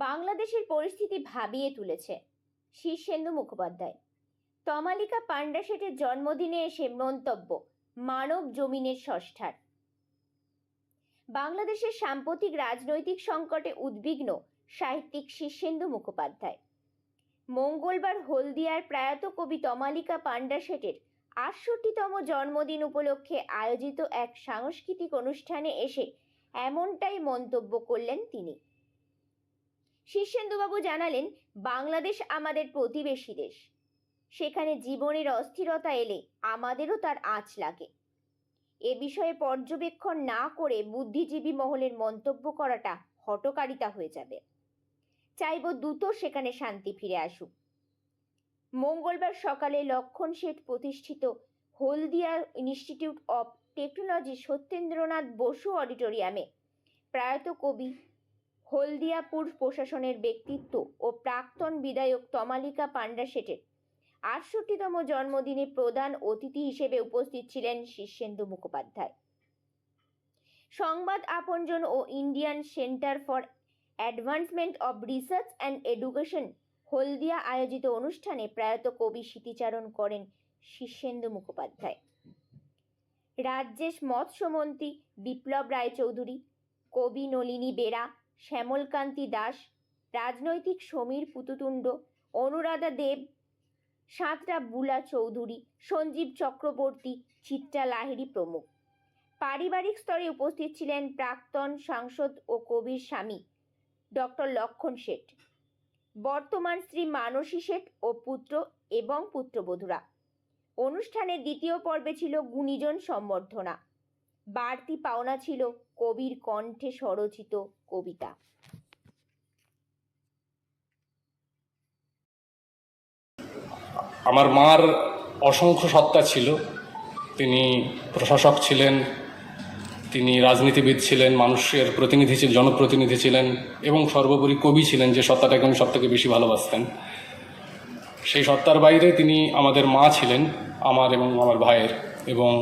বাংলাদেশের পরিস্থিতি ভাবিয়ে তুলেছে শীর্ষেন্দু মুখোপাধ্যায়। তমালিকা পান্ডা শেঠের জন্মদিনে এসে মন্তব্য মানব জমিনের স্রষ্টার। বাংলাদেশের সাম্প্রতিক রাজনৈতিক সংকটে উদ্বিগ্ন সাহিত্যিক শীর্ষেন্দু মুখোপাধ্যায় মঙ্গলবার হলদিয়ার প্রয়াত কবি তমালিকা পান্ডা শেঠের ৬৮তম জন্মদিন উপলক্ষে আয়োজিত এক সাংস্কৃতিক অনুষ্ঠানে এসে এমনটাই মন্তব্য করলেন তিনি। শীর্ষেন্দুবাবু জানালেন, বাংলাদেশ আমাদের প্রতিবেশী দেশ, সেখানে জীবনের অস্থিরতা এলে আমাদেরও তার আঁচ লাগে। এ বিষয়ে পর্যবেক্ষণ না করে বুদ্ধিজীবী মহলের মন্তব্য করাটা হঠকারিতা হয়ে যাবে। চাইব দ্রুত সেখানে শান্তি ফিরে আসুক। মঙ্গলবার সকালে লক্ষণ শেঠ প্রতিষ্ঠিত Haldia Institute of Technology Satyendranath Basu অডিটোরিয়ামে প্রয়াত কবি, হলদিয়াপুর প্রশাসনের ব্যক্তিত্ব ও প্রাক্তন বিধায়ক তমালিকা পান্ডা শেঠের ৬৮তম জন্মদিনে প্রধান অতিথি হিসেবে উপস্থিত ছিলেন শীর্ষেন্দু মুখোপাধ্যায়। সংবাদ আপনজন ও Indian Centre for Advancement of Research and Education Haldia আয়োজিত অনুষ্ঠানে প্রয়াত কবি স্মৃতিচারণ করেন শীর্ষেন্দু মুখোপাধ্যায়। রাজ্যের মৎস্যমন্ত্রী বিপ্লব রায়চৌধুরী, কবি নলিনী বেরা, শ্যামলকান্তি দাস, রাজনৈতিক সমীর পুতুতুণ্ড, অনুরাধা দেব, সাঁতরা বুলা চৌধুরী, সঞ্জীব চক্রবর্তী, চিত্রা লাহিড়ী প্রমুখ। পারিবারিক স্তরে উপস্থিত ছিলেন প্রাক্তন সাংসদ ও কবির স্বামী ডক্টর লক্ষণ শেঠ, বর্তমান স্ত্রী মানসী শেঠ ও পুত্র এবং পুত্রবধূরা। অনুষ্ঠানের দ্বিতীয় পর্বে ছিল গুণীজন সম্বর্ধনা। বাড়তি পাওনা ছিল কবির কণ্ঠে স্বরচিত কবিতা। আমার মার অসংখ্য সত্তা ছিল। তিনি প্রশাসক ছিলেন, তিনি রাজনীতিবিদ ছিলেন, মানুষের প্রতিনিধি ছিলেন, জনপ্রতিনিধি ছিলেন এবং সর্বোপরি কবি ছিলেন, যে সত্তাটাকে উনি সবথেকে বেশি ভালোবাসতেন। সেই সত্তার বাইরে তিনি আমাদের মা ছিলেন, আমার এবং আমার ভাইয়ের, এবং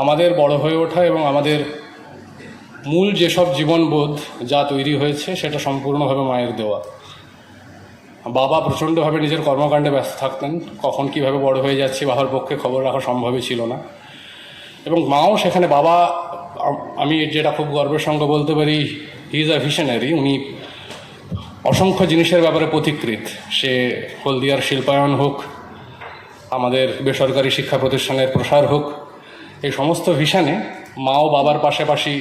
আমাদের বড় হয়ে ওঠা এবং আমাদের মূল যেসব জীবনবোধ যা তৈরি হয়েছে সেটা সম্পূর্ণভাবে মায়ের দেওয়া। বাবা প্রচণ্ডভাবে নিজের কর্মকাণ্ডে ব্যস্ত থাকতেন, কখন কীভাবে বড় হয়ে যাচ্ছে বাবার পক্ষে খবর রাখা সম্ভবই ছিল না। এবং মাও সেখানে, বাবা, আমি যেটা খুব গর্বের সঙ্গে বলতে পারি, হি ইজ আ ভিশনারি। উনি অসংখ্য জিনিসের ব্যাপারে পথিকৃৎ। সে হলদিয়ার শিল্পায়ন হোক, আমাদের বেসরকারি শিক্ষা প্রতিষ্ঠানের প্রসার হোক, এই সমস্ত ভিশনে মাও বাবার পাশাপাশি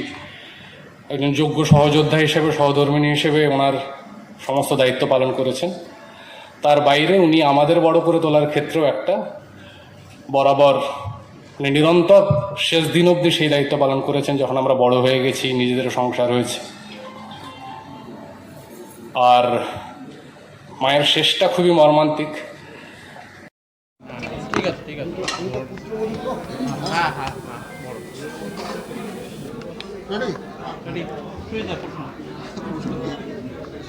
একজন যোগ্য সহযোদ্ধা হিসেবে, সহধর্মিণী হিসেবে ওনার সমস্ত দায়িত্ব পালন করেছেন। তার বাইরে উনি আমাদের বড় করে তোলার ক্ষেত্রেও একটা বরাবর, নিরন্তর শেষ দিন অবধি সেই দায়িত্ব পালন করেছেন। যখন আমরা বড় হয়ে গেছি, নিজেদের সংসার হয়েছে, আর মায়ের শেষটা খুবই মর্মান্তিক।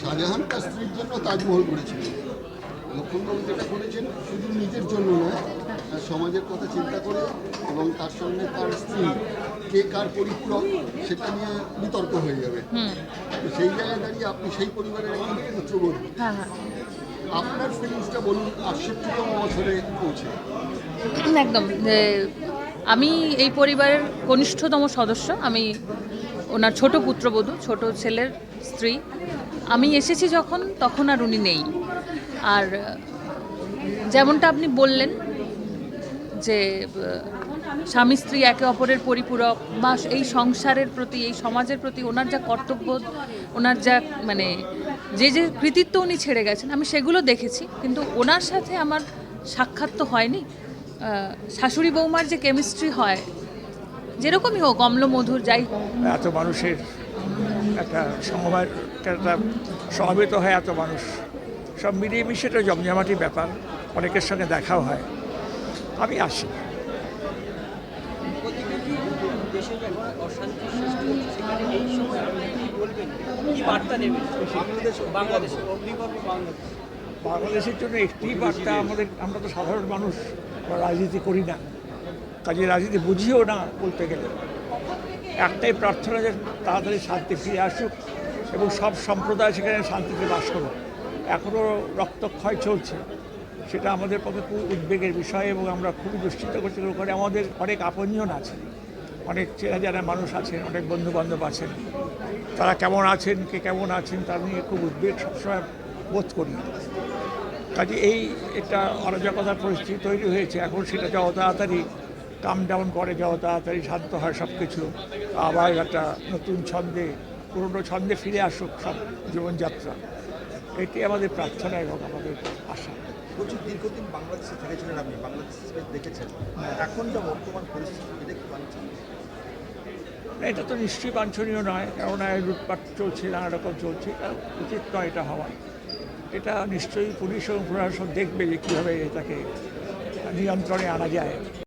শাহজাহান তার স্ত্রীর জন্য তাজমহল করেছিলেন। লক্ষণবাবু যেটা করেছেন শুধু নিজের জন্য নয়, সমাজের কথা চিন্তা করে, এবং তার সঙ্গে তার স্ত্রী কে কার পরিপূরক সেটা নিয়ে বিতর্ক হয়ে যাবে। তো সেই জায়গায় দাঁড়িয়ে আপনি সেই পরিবারের একজন পুত্রবধূ, আপনার ফিলিংসটা বলুন ৬৮তম বছরে পৌঁছে। একদম, আমি এই পরিবারের কনিষ্ঠতম সদস্য। আমি ওনার ছোট পুত্রবধূ, ছোট ছেলের স্ত্রী। আমি এসেছি যখন, তখন আর উনি নেই। আর যেমনটা আপনি বললেন যে স্বামী স্ত্রী একে অপরের পরিপূরক, বা এই সংসারের প্রতি, এই সমাজের প্রতি ওনার যা কর্তব্য, ওনার যা যে কৃতিত্ব উনি ছেড়ে গেছেন, আমি সেগুলো দেখেছি। কিন্তু ওনার সাথে আমার সাক্ষাৎ তো হয়নি। শাশুড়ি বৌমার যে কেমিস্ট্রি হয়, যেরকমই হোক, অম্ল মধুর যাই হোক, এত মানুষের একটা সমবেত হয়, এত মানুষ সব মিলিয়ে মিশিয়ে একটা জমজমাটি ব্যাপার। অনেকের সঙ্গে দেখাও হয়। আমি আসি। বাংলাদেশের জন্য একটি বার্তা, আমরা তো সাধারণ মানুষ, রাজনীতি করি না, কাজে রাজনীতি বুঝিও না বলতে গেলে। একটাই প্রার্থনা যে তাড়াতাড়ি শান্তি ফিরে আসুক, এবং সব সম্প্রদায় সেখানে শান্তিতে বাস করুক। এখনও রক্তক্ষয় চলছে, সেটা আমাদের পক্ষে খুব উদ্বেগের বিষয় এবং আমরা খুবই দুশ্চিন্তা করছি। ওখানে আমাদের অনেক আপনজন আছেন, অনেক চেনা জানা মানুষ আছেন, অনেক বন্ধুবান্ধব আছেন, তারা কেমন আছেন, কে কেমন আছেন তার নিয়ে খুব উদ্বেগ সবসময় বোধ করি। কাজে এটা অরাজকতার পরিস্থিতি তৈরি হয়েছে, এখন সেটা যত তাড়াতাড়ি কাম ডাউন করে, যত তাড়াতাড়ি শান্ত হয় সব কিছু, আবার একটা নতুন ছন্দে, পুরনো ছন্দে ফিরে আসুক সব জীবনযাত্রা, এটি আমাদের প্রার্থনা এবং আমাদের আশা। বলছি, দীর্ঘদিন বাংলাদেশে থেকেছিলেন আপনি, বাংলাদেশ দেখেছেন, এখন যা বর্তমান পরিস্থিতি এটা কি বাঞ্ছনীয়? এটা তো নিশ্চয়ই বাঞ্ছনীয় নয়, কেননা লুটপাট চলছে, নানা রকম চলছে, এটা উচিত নয় এটা হওয়া। এটা নিশ্চয়ই পুলিশ এবং প্রশাসন দেখবে যে কীভাবে এটাকে নিয়ন্ত্রণে আনা যায়।